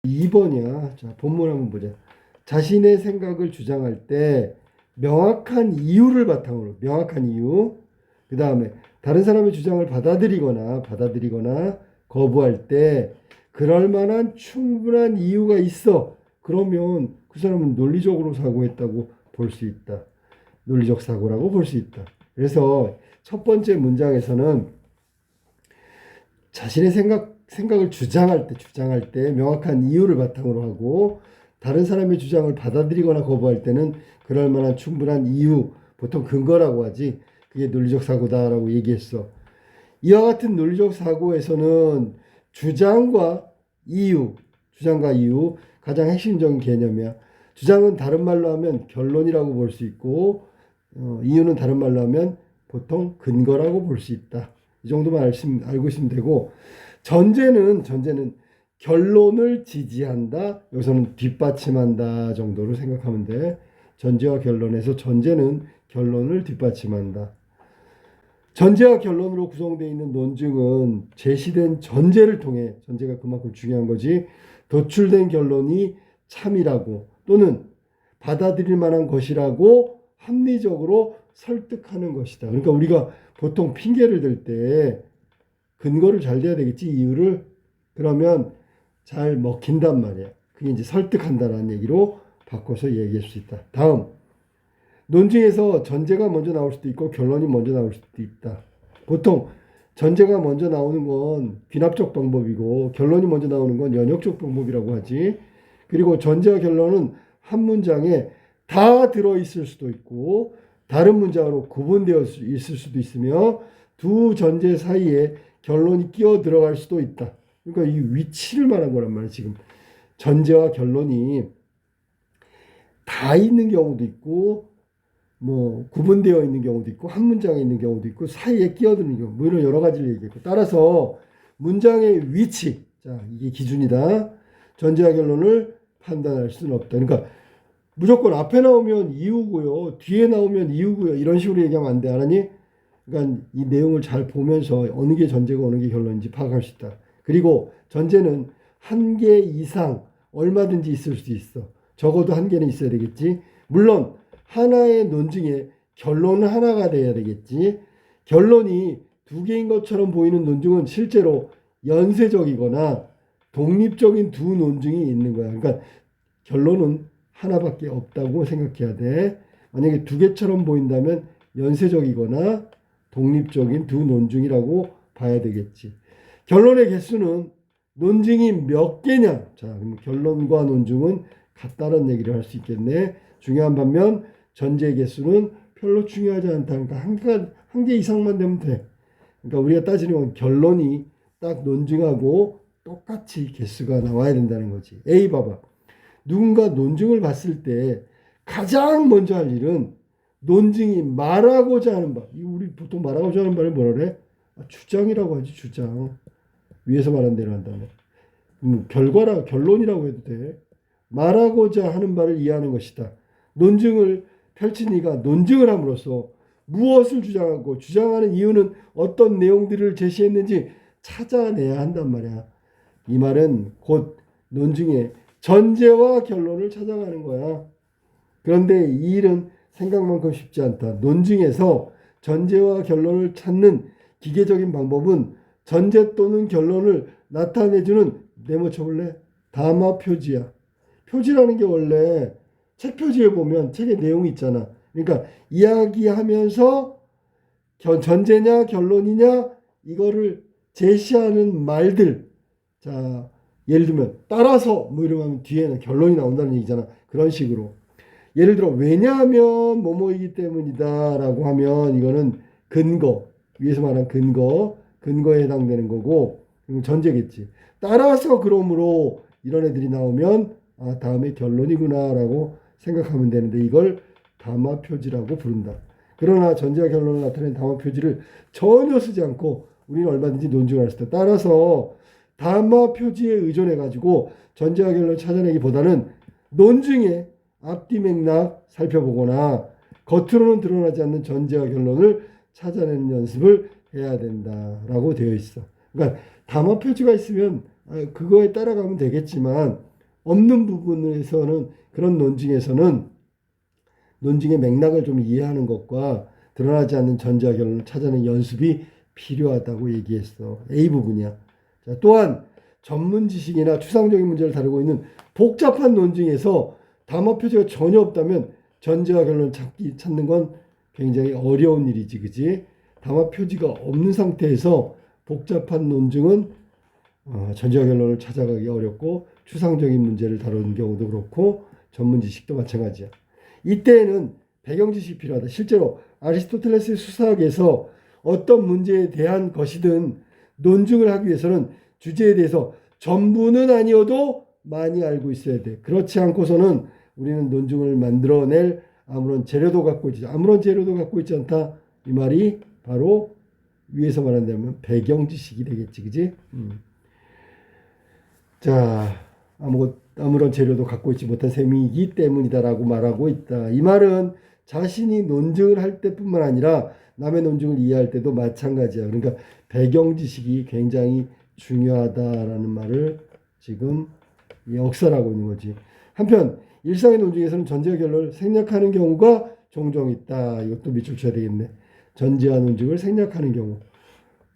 2번이야. 자, 본문 한번 보자. 자신의 생각을 주장할 때 명확한 이유를 바탕으로, 명확한 이유. 그 다음에 다른 사람의 주장을 받아들이거나 거부할 때 그럴 만한 충분한 이유가 있어. 그러면 그 사람은 논리적으로 사고했다고 볼 수 있다. 논리적 사고라고 볼 수 있다. 그래서 첫 번째 문장에서는 자신의 생각을 주장할 때 명확한 이유를 바탕으로 하고 다른 사람의 주장을 받아들이거나 거부할 때는 그럴 만한 충분한 이유, 보통 근거라고 하지. 그게 논리적 사고다라고 얘기했어. 이와 같은 논리적 사고에서는 주장과 이유, 가장 핵심적인 개념이야. 주장은 다른 말로 하면 결론이라고 볼 수 있고 이유는 다른 말로 하면 보통 근거라고 볼 수 있다. 이 정도만 알고 있으면 되고, 전제는 결론을 지지한다, 여기서는 뒷받침한다 정도로 생각하면 돼. 전제와 결론에서 전제는 결론을 뒷받침한다. 전제와 결론으로 구성되어 있는 논증은 제시된 전제를 통해, 전제가 그만큼 중요한 거지, 도출된 결론이 참이라고 또는 받아들일 만한 것이라고 합리적으로 설득하는 것이다. 그러니까 우리가 보통 핑계를 댈 때 근거를 잘 대야 되겠지, 이유를. 그러면 잘 먹힌단 말이야. 그게 이제 설득한다라는 얘기로 바꿔서 얘기할 수 있다. 다음, 논증에서 전제가 먼저 나올 수도 있고 결론이 먼저 나올 수도 있다. 보통 전제가 먼저 나오는 건 귀납적 방법이고 결론이 먼저 나오는 건 연역적 방법이라고 하지. 그리고 전제와 결론은 한 문장에 다 들어있을 수도 있고 다른 문장으로 구분되어 있을 수도 있으며 두 전제 사이에 결론이 끼어 들어갈 수도 있다. 그러니까 이 위치를 말한 거란 말이야. 지금 전제와 결론이 다 있는 경우도 있고 뭐 구분되어 있는 경우도 있고 한 문장에 있는 경우도 있고 사이에 끼어드는 경우, 뭐 이런 여러 가지를 얘기했고, 따라서 문장의 위치, 자 이게 기준이다. 전제와 결론을 판단할 수는 없다. 그러니까 무조건 앞에 나오면 이유고요, 뒤에 나오면 이유고요, 이런 식으로 얘기하면 안 돼. 알았니? 그러니까 이 내용을 잘 보면서 어느 게 전제고 어느 게 결론인지 파악할 수 있다. 그리고 전제는 한 개 이상 얼마든지 있을 수 있어. 적어도 한 개는 있어야 되겠지. 물론 하나의 논증에 결론은 하나가 돼야 되겠지. 결론이 두 개인 것처럼 보이는 논증은 실제로 연쇄적이거나 독립적인 두 논증이 있는 거야. 그러니까 결론은 하나밖에 없다고 생각해야 돼. 만약에 두 개처럼 보인다면 연쇄적이거나 독립적인 두 논증이라고 봐야 되겠지. 결론의 개수는 논증이 몇 개냐. 자, 그럼 결론과 논증은 같다는 얘기를 할 수 있겠네. 중요한 반면 전제의 개수는 별로 중요하지 않다. 그러니까 한 개 이상만 되면 돼. 그러니까 우리가 따지는 건 결론이 딱 논증하고 똑같이 개수가 나와야 된다는 거지. A 봐봐. 누군가 논증을 봤을 때 가장 먼저 할 일은 논증이 말하고자 하는 바. 우리 보통 말하고자 하는 바를 뭐라 그래? 주장이라고 하지, 주장. 위에서 말한 대로 한다면. 결론이라고 해도 돼. 말하고자 하는 바를 이해하는 것이다. 논증을 펼친 이가 논증을 함으로써 무엇을 주장하고 주장하는 이유는 어떤 내용들을 제시했는지 찾아내야 한단 말이야. 이 말은 곧 논증의 전제와 결론을 찾아가는 거야. 그런데 이 일은 생각만큼 쉽지 않다. 논증에서 전제와 결론을 찾는 기계적인 방법은 전제 또는 결론을 나타내주는, 네모 쳐볼래? 담화 표지야. 표지라는 게 원래 책 표지에 보면 책의 내용이 있잖아. 그러니까 이야기하면서 전제냐 결론이냐 이거를 제시하는 말들. 자, 예를 들면 따라서 뭐 이러면 뒤에는 결론이 나온다는 얘기잖아. 그런 식으로. 예를 들어 왜냐하면 뭐뭐이기 때문이다 라고 하면 이거는 근거, 위에서 말한 근거에 해당되는 거고 전제겠지. 따라서 그러므로 이런 애들이 나오면 다음에 결론이구나 라고 생각하면 되는데 이걸 담화 표지라고 부른다. 그러나 전제와 결론을 나타내는 담화 표지를 전혀 쓰지 않고 우리는 얼마든지 논증할 수 있다. 따라서 담화 표지에 의존해 가지고 전제와 결론을 찾아내기보다는 논증의 앞뒤 맥락 살펴보거나 겉으로는 드러나지 않는 전제와 결론을 찾아내는 연습을 해야 된다라고 되어 있어. 그러니까 담화 표지가 있으면 그거에 따라가면 되겠지만 없는 부분에서는 그런 논증에서는 논증의 맥락을 좀 이해하는 것과 드러나지 않는 전제와 결론을 찾아내는 연습이 필요하다고 얘기했어. A 부분이야. 자, 또한 전문 지식이나 추상적인 문제를 다루고 있는 복잡한 논증에서 담화 표지가 전혀 없다면 전제와 결론을 찾는 건 굉장히 어려운 일이지, 그지? 담화 표지가 없는 상태에서 복잡한 논증은 전제와 결론을 찾아가기 어렵고 추상적인 문제를 다루는 경우도 그렇고 전문 지식도 마찬가지야. 이때에는 배경 지식이 필요하다. 실제로 아리스토텔레스의 수사학에서 어떤 문제에 대한 것이든 논증을 하기 위해서는 주제에 대해서 전부는 아니어도 많이 알고 있어야 돼. 그렇지 않고서는 우리는 논증을 만들어낼 아무런 재료도 갖고 있지 않다. 이 말이 바로 위에서 말한다면 배경 지식이 되겠지, 그지? 자, 아무런 재료도 갖고 있지 못한 셈이기 때문이다라고 말하고 있다. 이 말은 자신이 논증을 할 때뿐만 아니라 남의 논증을 이해할 때도 마찬가지야. 그러니까 배경 지식이 굉장히 중요하다라는 말을 지금 역설하고 있는 거지. 한편 일상의 논증에서는 전제와 결론을 생략하는 경우가 종종 있다. 이것도 밑줄 쳐야 되겠네. 전제와 논증을 생략하는 경우.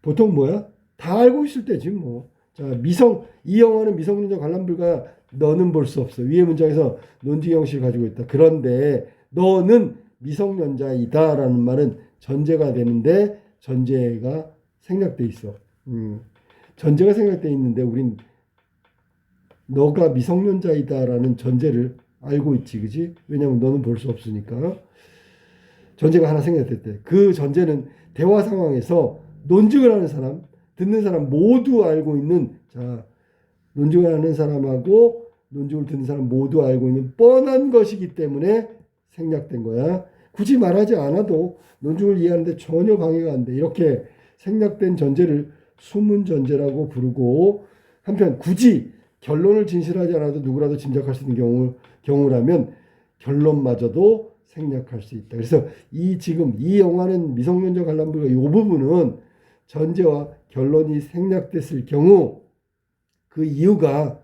보통 뭐야? 다 알고 있을 때지 뭐. 자, 이 영화는 미성년자 관람 불가. 너는 볼 수 없어. 위의 문장에서 논증 형식을 가지고 있다. 그런데 너는 미성년자이다라는 말은 전제가 되는데 전제가 생략돼 있어. 전제가 생략돼 있는데 우린 너가 미성년자이다라는 전제를 알고 있지, 그지? 왜냐하면 너는 볼 수 없으니까. 전제가 하나 생략됐대. 그 전제는 대화 상황에서 논증을 하는 사람, 듣는 사람 모두 알고 있는, 자, 논증을 하는 사람하고 논증을 듣는 사람 모두 알고 있는 뻔한 것이기 때문에 생략된 거야. 굳이 말하지 않아도 논증을 이해하는데 전혀 방해가 안 돼. 이렇게 생략된 전제를 수문전제라고 부르고, 한편 굳이 결론을 진실하지 않아도 누구라도 짐작할 수 있는 경우라면 결론마저도 생략할 수 있다. 그래서 지금 이 영화는 미성년자 관람불가 이 부분은 전제와 결론이 생략됐을 경우 그 이유가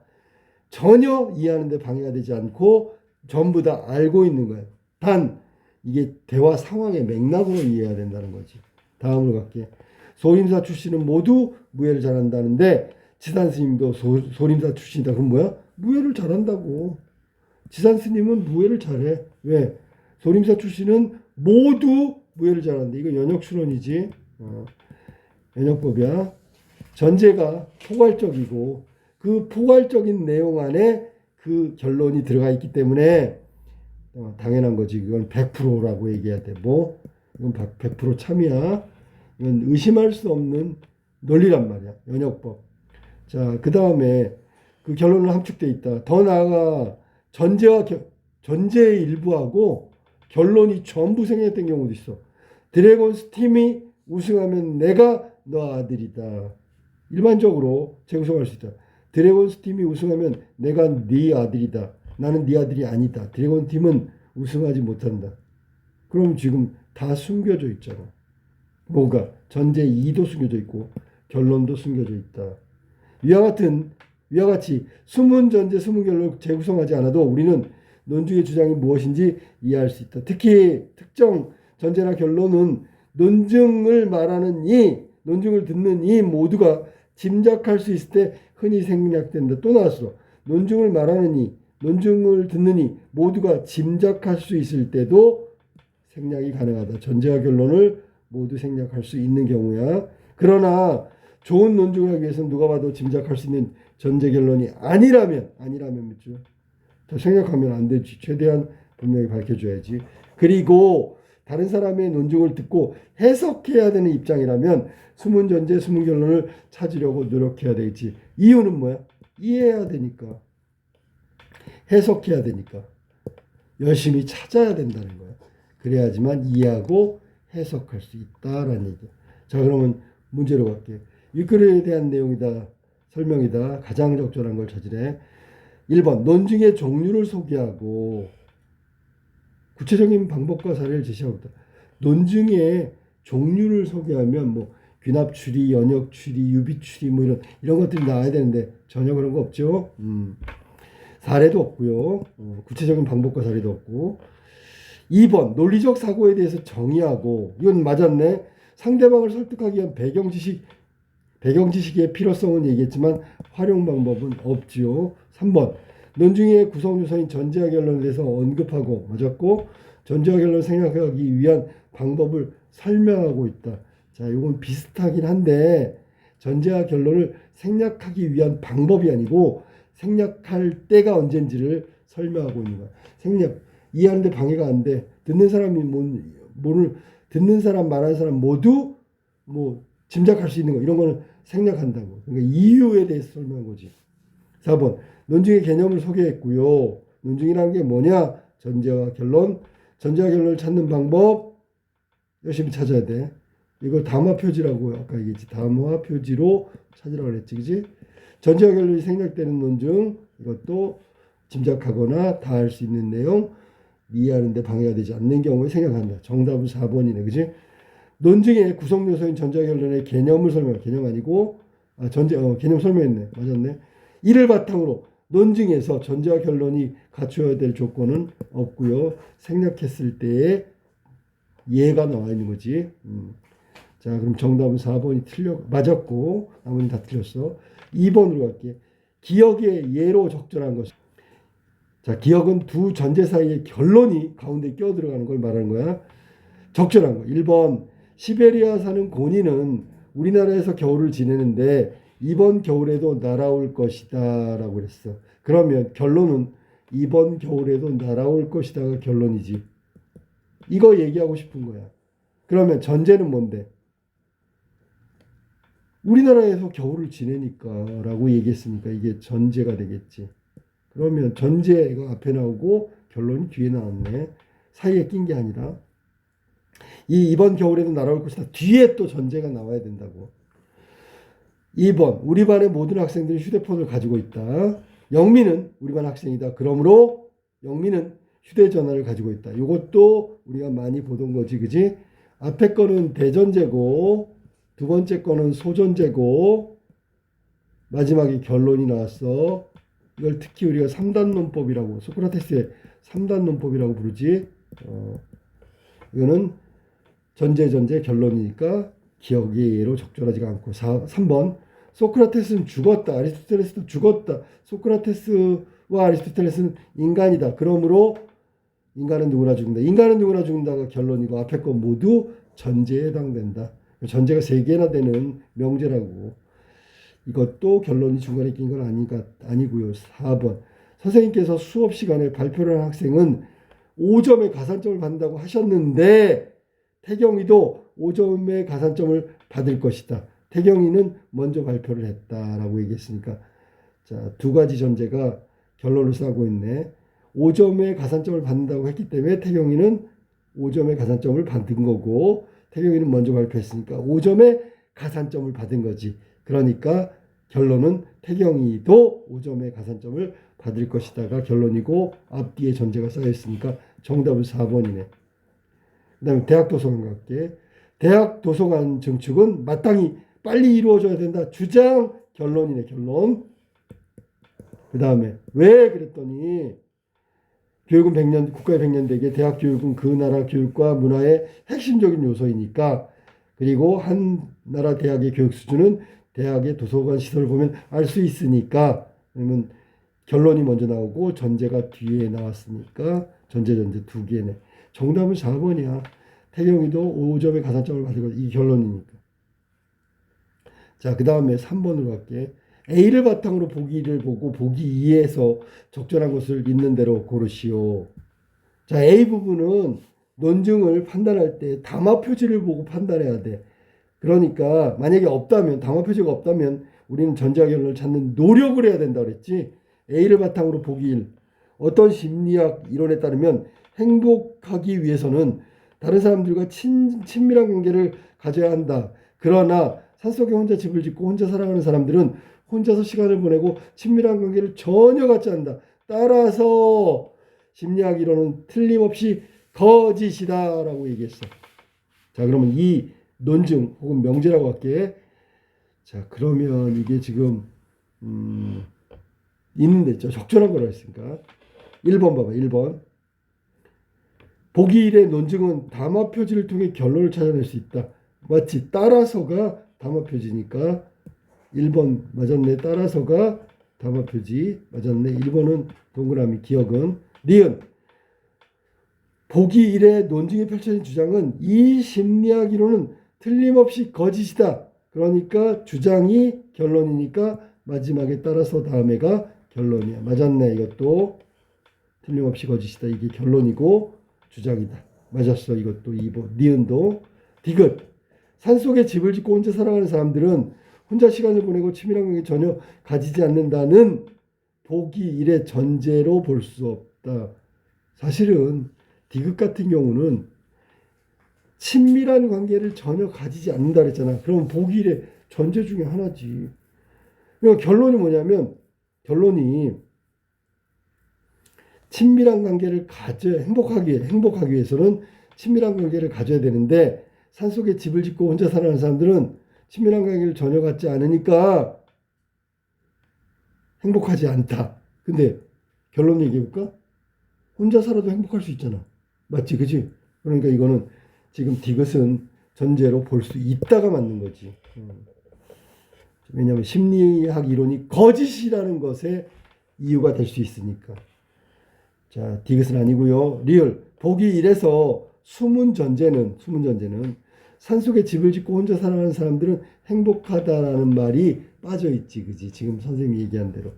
전혀 이해하는 데 방해가 되지 않고 전부 다 알고 있는 거예요. 단 이게 대화 상황의 맥락으로 이해해야 된다는 거지. 다음으로 갈게. 소림사 출신은 모두 무예를 잘한다는데 지산 스님도 소림사 출신이다. 그럼 뭐야? 무예를 잘한다고. 지산 스님은 무예를 잘해. 왜? 소림사 출신은 모두 무예를 잘한다. 이거 연역추론이지. 연역법이야. 전제가 포괄적이고 그 포괄적인 내용 안에 그 결론이 들어가 있기 때문에 당연한 거지. 이건 100%라고 얘기해야 돼. 뭐 이건 100% 참이야. 이건 의심할 수 없는 논리란 말이야. 연역법. 자, 그 다음에 그 결론은 함축돼 있다. 더 나아가 전제의 일부하고 결론이 전부 생략된 경우도 있어. 드래곤스 팀이 우승하면 내가 너 아들이다. 일반적으로 재구성할 수 있다. 드래곤스 팀이 우승하면 내가 네 아들이다. 나는 네 아들이 아니다. 드래곤 팀은 우승하지 못한다. 그럼 지금 다 숨겨져 있잖아. 뭐가? 전제 2도 숨겨져 있고 결론도 숨겨져 있다. 위와 같이 수문 전제 수문 결론을 재구성하지 않아도 우리는 논증의 주장이 무엇인지 이해할 수 있다. 특히 특정 전제나 결론은 논증을 듣는 이 모두가 짐작할 수 있을 때 흔히 생략된다. 또 나왔어. 논증을 듣는 이 모두가 짐작할 수 있을 때도 생략이 가능하다. 전제와 결론을 모두 생략할 수 있는 경우야. 그러나 좋은 논증을 하기 위해서는 누가 봐도 짐작할 수 있는 전제 결론이 아니라면 믿죠. 더 생략하면 안 되지. 최대한 분명히 밝혀줘야지. 그리고 다른 사람의 논증을 듣고 해석해야 되는 입장이라면 수문 전제, 수문 결론을 찾으려고 노력해야 되겠지. 이유는 뭐야? 이해해야 되니까. 해석해야 되니까. 열심히 찾아야 된다는 거야. 그래야지만 이해하고 해석할 수 있다라는 얘기야. 자, 그러면 문제로 갈게. 윗글에 대한 내용이다. 설명이다. 가장 적절한 걸 찾으래. 1번. 논증의 종류를 소개하고 구체적인 방법과 사례를 제시하고 있다. 논증의 종류를 소개하면 뭐 귀납 추리, 연역 추리, 유비 추리 뭐 이런 것들이 나와야 되는데 전혀 그런 거 없죠. 사례도 없고요. 구체적인 방법과 사례도 없고. 2번 논리적 사고에 대해서 정의하고 이건 맞았네. 상대방을 설득하기 위한 배경 지식의 필요성은 얘기했지만 활용 방법은 없지요. 3번 논증의 구성 요소인 전제와 결론에 대해서 언급하고 맞았고 전제와 결론을 생략하기 위한 방법을 설명하고 있다. 자, 이건 비슷하긴 한데 전제와 결론을 생략하기 위한 방법이 아니고 생략할 때가 언젠지를 설명하고 있는 거야. 생략 이해하는데 방해가 안 돼. 듣는 사람이 듣는 사람 말하는 사람 모두 뭐 짐작할 수 있는 거 이런 거는 생략한다고. 그러니까 이유에 대해서 설명한 거지. 4번 논증의 개념을 소개했고요. 논증이라는 게 뭐냐? 전제와 결론을 찾는 방법 열심히 찾아야 돼. 이걸 담화 표지라고 아까 얘기했지. 담화 표지로 찾으라고 그랬지. 그지? 전제와 결론이 생략되는 논증 이것도 짐작하거나 다 할 수 있는 내용 이해하는데 방해가 되지 않는 경우에 생략한다. 정답은 4번이네. 그지? 논증의 구성 요소인 전제와 결론의 개념을 설명해. 개념 아니고 개념 설명했네. 맞았네. 이를 바탕으로 논증에서 전제와 결론이 갖춰야 될 조건은 없고요. 생략했을 때의 예가 나와 있는 거지. 자, 그럼 정답은 4번이 맞았고 나머지는 다 틀렸어. 2번으로 갈게. 기억의 예로 적절한 것. 자, 기억은 두 전제 사이의 결론이 가운데 끼어 들어가는 걸 말하는 거야. 적절한 거. 1번 시베리아 사는 고니는 우리나라에서 겨울을 지내는데 이번 겨울에도 날아올 것이다 라고 그랬어. 그러면 결론은 이번 겨울에도 날아올 것이다가 결론이지. 이거 얘기하고 싶은 거야. 그러면 전제는 뭔데? 우리나라에서 겨울을 지내니까 라고 얘기했으니까 이게 전제가 되겠지. 그러면 전제가 앞에 나오고 결론이 뒤에 나왔네. 사이에 낀 게 아니라. 이번 겨울에도 날아올 것이다. 뒤에 또 전제가 나와야 된다고. 2번 우리 반의 모든 학생들이 휴대폰을 가지고 있다. 영민은 우리 반 학생이다. 그러므로 영민은 휴대전화를 가지고 있다. 이것도 우리가 많이 보던 거지. 그지? 앞에 거는 대전제고 두 번째 거는 소전제고 마지막에 결론이 나왔어. 이걸 특히 우리가 3단 논법이라고 소크라테스의 3단 논법이라고 부르지. 이거는 전제 결론이니까 기억의 예로 적절하지가 않고 3번 소크라테스는 죽었다. 아리스토텔레스도 죽었다. 소크라테스와 아리스토텔레스는 인간이다. 그러므로 인간은 누구나 죽는다. 인간은 누구나 죽는다가 결론이고 앞에 거 모두 전제에 해당된다. 전제가 3개나 되는 명제라고. 이것도 결론이 중간에 낀 건 아니고요. 4번 선생님께서 수업 시간에 발표를 한 학생은 5점의 가산점을 받는다고 하셨는데 태경이도 5점의 가산점을 받을 것이다. 태경이는 먼저 발표를 했다라고 얘기했으니까 자, 두 가지 전제가 결론을 싸고 있네. 5점의 가산점을 받는다고 했기 때문에 태경이는 5점의 가산점을 받은 거고 태경이는 먼저 발표했으니까 5점의 가산점을 받은 거지. 그러니까 결론은 태경이도 5점의 가산점을 받을 것이다가 결론이고 앞뒤에 전제가 쌓여 있으니까 정답은 4번이네. 그 다음에 대학도서관 갈게. 대학도서관 증축은 마땅히 빨리 이루어져야 된다. 주장 결론이네. 결론. 그 다음에 왜 그랬더니 교육은 100년 국가의 100년 대계 대학 교육은 그 나라 교육과 문화의 핵심적인 요소이니까 그리고 한 나라 대학의 교육 수준은 대학의 도서관 시설을 보면 알 수 있으니까 그러면 결론이 먼저 나오고 전제가 뒤에 나왔으니까 전제 두 개네. 정답은 4번이야. 태경이도 5점의 가산점을 받은 이 결론이니까. 자, 그 다음에 3번으로 갈게. A를 바탕으로 보기를 보고 보기 2에서 적절한 것을 있는 대로 고르시오. 자, A 부분은 논증을 판단할 때 담화 표지를 보고 판단해야 돼. 그러니까 만약에 담화 표지가 없다면 우리는 전제와 결론을 찾는 노력을 해야 된다 그랬지. A를 바탕으로 보기 1. 어떤 심리학 이론에 따르면 행복하기 위해서는 다른 사람들과 친밀한 관계를 가져야 한다. 그러나 산속에 혼자 집을 짓고 혼자 살아가는 사람들은 혼자서 시간을 보내고 친밀한 관계를 전혀 갖지 않는다. 따라서 심리학 이론은 틀림없이 거짓이다라고 얘기했어. 자, 그러면 이 논증 혹은 명제라고 할게. 자, 그러면 이게 지금 있는데 적절한 거라고 했으니까. 1번 봐봐. 1번. 보기 1의 논증은 담화 표지를 통해 결론을 찾아낼 수 있다. 맞지? 따라서가 담화 표지니까 1번 맞았네. 따라서가 담화 표지 맞았네. 1번은 동그라미, 기억은 니은. 보기 1의 논증에 펼쳐진 주장은 이 심리학 이론은 틀림없이 거짓이다. 그러니까 주장이 결론이니까 마지막에 따라서 다음에가 결론이야. 맞았네. 이것도 틀림없이 거짓이다. 이게 결론이고 주장이다. 맞았어. 이것도 2번. 니은도. 디귿. 산속에 집을 짓고 혼자 살아가는 사람들은 혼자 시간을 보내고 치밀한 관계 전혀 가지지 않는다는 보기 1의 전제로 볼 수 없다. 사실은 디귿 같은 경우는 친밀한 관계를 전혀 가지지 않는다 그랬잖아. 그럼 보기 1의 전제 중에 하나지. 그러니까 결론이 뭐냐면 결론이 친밀한 관계를 가져야 행복하기 위해서는 친밀한 관계를 가져야 되는데 산속에 집을 짓고 혼자 살아가는 사람들은 친밀한 관계를 전혀 갖지 않으니까 행복하지 않다. 근데 결론 얘기해볼까? 혼자 살아도 행복할 수 있잖아. 맞지? 그치? 그러니까 이거는 지금 디귿은 전제로 볼 수 있다가 맞는 거지. 왜냐하면 심리학 이론이 거짓이라는 것에 이유가 될 수 있으니까. 자, 디귿은 아니고요. 리을. 보기 1에서 숨은 전제는 산속에 집을 짓고 혼자 살아가는 사람들은 행복하다라는 말이 빠져있지. 그지? 지금 선생님이 얘기한 대로.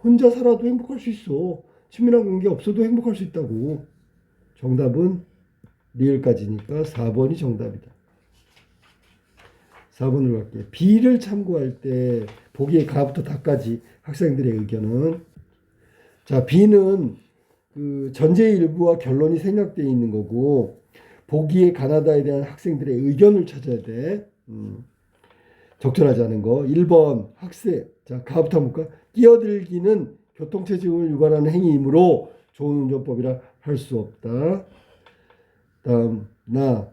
혼자 살아도 행복할 수 있어. 친밀한 관계 없어도 행복할 수 있다고. 정답은 리을까지니까 4번이 정답이다. 4번으로 갈게요. B를 참고할 때 보기에 가부터 다까지 학생들의 의견은 자, B는 그 전제의 일부와 결론이 생략되어 있는 거고 보기에 가나다에 대한 학생들의 의견을 찾아야 돼. 적절하지 않은 거. 1번 학생. 자, 가부터 한번 볼까? 끼어들기는 교통체증을 유발하는 행위이므로 좋은 운전법이라 할 수 없다. 다음 나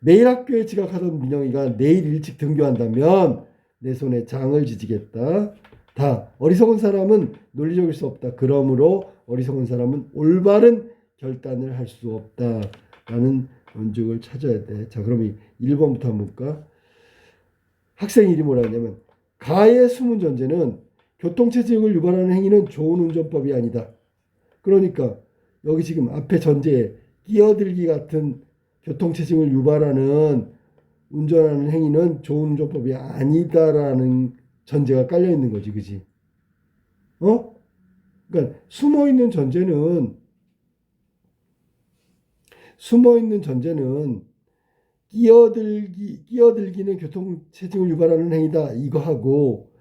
매일 학교에 지각하던 민영이가 내일 일찍 등교한다면 내 손에 장을 지지겠다. 다 어리석은 사람은 논리적일 수 없다. 그러므로 어리석은 사람은 올바른 결단을 할 수 없다. 라는 논증을 찾아야 돼. 자, 그럼 1번부터 한번 볼까? 학생 일이 뭐라 하냐면 가의 숨은 전제는 교통체증을 유발하는 행위는 좋은 운전법이 아니다. 그러니까 여기 지금 앞에 전제에 끼어들기 같은 교통체증을 유발하는 운전하는 행위는 좋은 운전법이 아니다라는 전제가 깔려 있는 거지, 그지? 그러니까 숨어 있는 전제는 끼어들기는 교통체증을 유발하는 행위다 이거 하고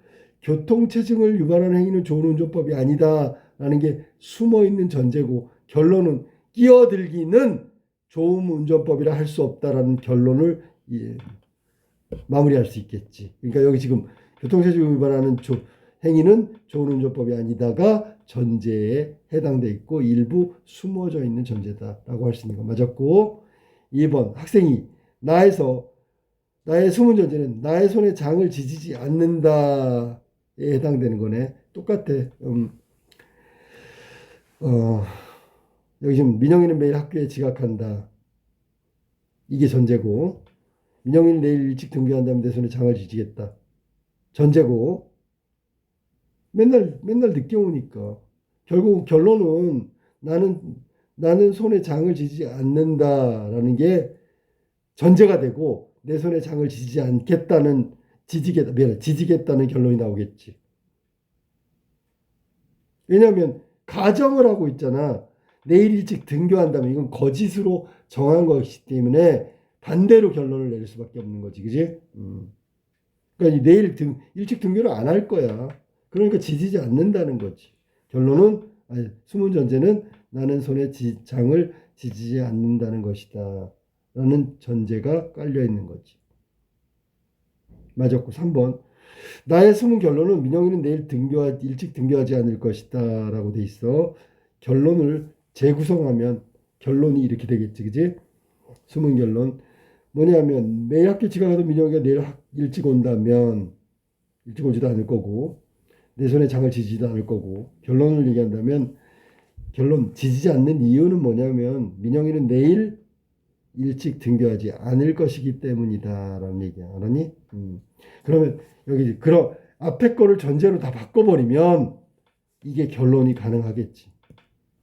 교통체증을 유발하는 행위는 좋은 운전법이 아니다라는 게 숨어 있는 전제고 결론은 끼어들기는 좋은 운전법이라 할 수 없다라는 결론을 마무리할 수 있겠지. 그러니까 여기 지금 교통체증을 유발하는 행위는 좋은 운전법이 아니다가 전제에 해당돼 있고 일부 숨어져 있는 전제다라고 할 수 있는 거 맞았고 2번 학생이 나의 숨은 전제는 나의 손에 장을 지지지 않는다에 해당되는 거네. 똑같아. 여기 지금 민영이는 매일 학교에 지각한다. 이게 전제고 민영이는 내일 일찍 등교한다면 내 손에 장을 지지겠다. 전제고 맨날 늦게 오니까 결국 결론은 나는 손에 장을 지지 않는다라는 게 전제가 되고 내 손에 장을 지지 않겠다는 지지겠다는 결론이 나오겠지. 왜냐하면 가정을 하고 있잖아. 내일 일찍 등교한다면 이건 거짓으로 정한 것이기 때문에 반대로 결론을 내릴 수밖에 없는 거지, 그지? 그러니까 내일 일찍 등교를 안 할 거야. 그러니까 지지지 않는다는 거지. 결론은 숨은 전제는 나는 손에 장을 지지지 않는다는 것이다. 라는 전제가 깔려 있는 거지. 맞았고 3번. 나의 숨은 결론은 민영이는 내일 일찍 등교하지 않을 것이다. 라고 돼 있어. 결론을 재구성하면 결론이 이렇게 되겠지. 그지? 숨은 결론. 뭐냐면 매일 학교 지각하던 민영이가 내일 일찍 온다면 일찍 오지도 않을 거고 내 손에 장을 지지도 않을 거고, 결론을 얘기한다면 결론 지지지 않는 이유는 뭐냐면 민영이는 내일 일찍 등교하지 않을 것이기 때문이다라는 얘기야. 알았니? 그러면 여기 그런 앞에 거를 전제로 다 바꿔버리면 이게 결론이 가능하겠지.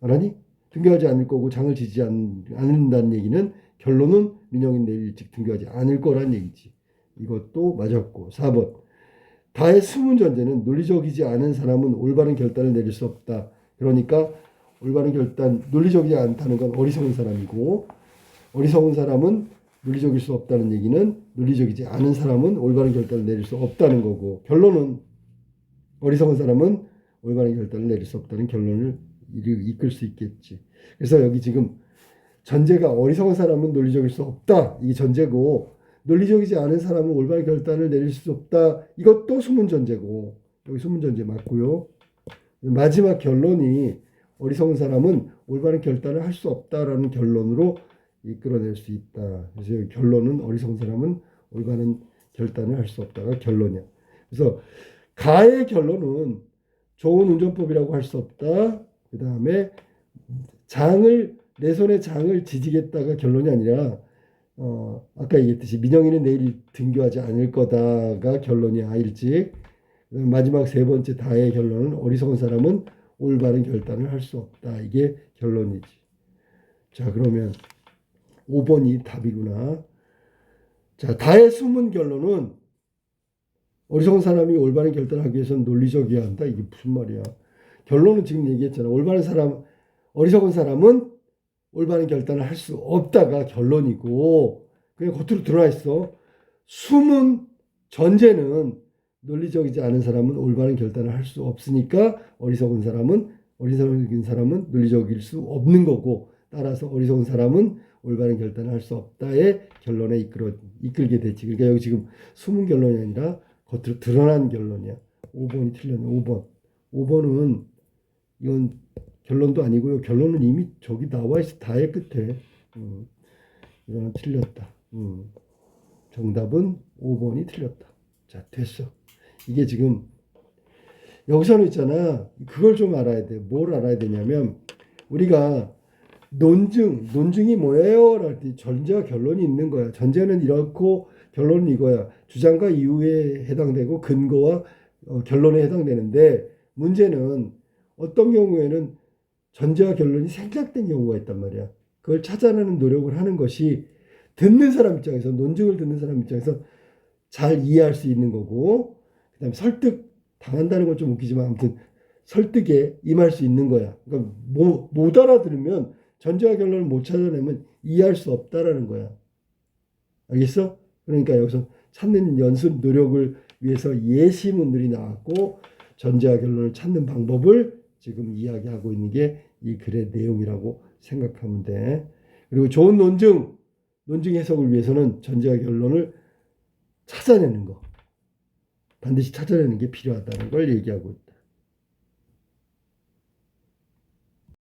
알았니? 등교하지 않을 거고 장을 지지 않는다는 얘기는 결론은 민영이는 내일 일찍 등교하지 않을 거란 얘기지. 이것도 맞았고. 4번. 다의 수문 전제는 논리적이지 않은 사람은 올바른 결단을 내릴 수 없다. 그러니까 올바른 결단, 논리적이지 않다는 건 어리석은 사람이고, 어리석은 사람은 논리적일 수 없다는 얘기는 논리적이지 않은 사람은 올바른 결단을 내릴 수 없다는 거고, 결론은 어리석은 사람은 올바른 결단을 내릴 수 없다는 결론을 이끌 수 있겠지. 그래서 여기 지금 전제가 어리석은 사람은 논리적일 수 없다. 이게 전제고, 논리적이지 않은 사람은 올바른 결단을 내릴 수 없다. 이것도 수문 전제고, 여기 수문 전제 맞고요. 마지막 결론이 어리석은 사람은 올바른 결단을 할 수 없다라는 결론으로 이끌어낼 수 있다. 그래서 결론은 어리석은 사람은 올바른 결단을 할 수 없다가 결론이야. 그래서 가의 결론은 좋은 운전법이라고 할 수 없다. 그 다음에 내 손에 장을 지지겠다가 결론이 아니라 아까 얘기했듯이 민영이는 내일 등교하지 않을 거다가 결론이야. 일찍. 마지막 세 번째 다의 결론은 어리석은 사람은 올바른 결단을 할 수 없다. 이게 결론이지. 자, 그러면 5번이 답이구나. 자, 다의 숨은 결론은 어리석은 사람이 올바른 결단을 하기 위해서는 논리적이어야 한다. 이게 무슨 말이야? 결론은 지금 얘기했잖아. 어리석은 사람은 올바른 결단을 할 수 없다가 결론이고, 그냥 겉으로 드러나 있어. 숨은 전제는 논리적이지 않은 사람은 올바른 결단을 할 수 없으니까 어리석은 사람은 논리적일 수 없는 거고, 따라서 어리석은 사람은 올바른 결단을 할 수 없다의 결론에 이끌게 되지. 그러니까 여기 지금 숨은 결론이 아니라 겉으로 드러난 결론이야. 5번이 틀렸네. 5번. 5번은 이건 결론도 아니고요. 결론은 이미 저기 나와 있어. 다의 끝에. 이거는 틀렸다. 정답은 5번이 틀렸다. 자, 됐어. 이게 지금 여기서는 있잖아. 그걸 좀 알아야 돼. 뭘 알아야 되냐면 우리가 논증이 뭐예요? 랄 때 전제와 결론이 있는 거야. 전제는 이렇고 결론은 이거야. 주장과 이유에 해당되고 근거와 결론에 해당되는데, 문제는 어떤 경우에는 전제와 결론이 생략된 경우가 있단 말이야. 그걸 찾아내는 노력을 하는 것이 듣는 사람 입장에서, 논증을 듣는 사람 입장에서 잘 이해할 수 있는 거고, 그 다음에 설득 당한다는 건 좀 웃기지만 아무튼 설득에 임할 수 있는 거야. 그러니까 못 알아들으면, 전제와 결론을 못 찾아내면 이해할 수 없다라는 거야. 알겠어? 그러니까 여기서 찾는 연습 노력을 위해서 예시문들이 나왔고, 전제와 결론을 찾는 방법을 지금 이야기하고 있는 게 이 글의 내용이라고 생각하면 돼. 그리고 좋은 논증 해석을 위해서는 전제와 결론을 찾아내는 거, 반드시 찾아내는 게 필요하다는 걸 얘기하고 있다.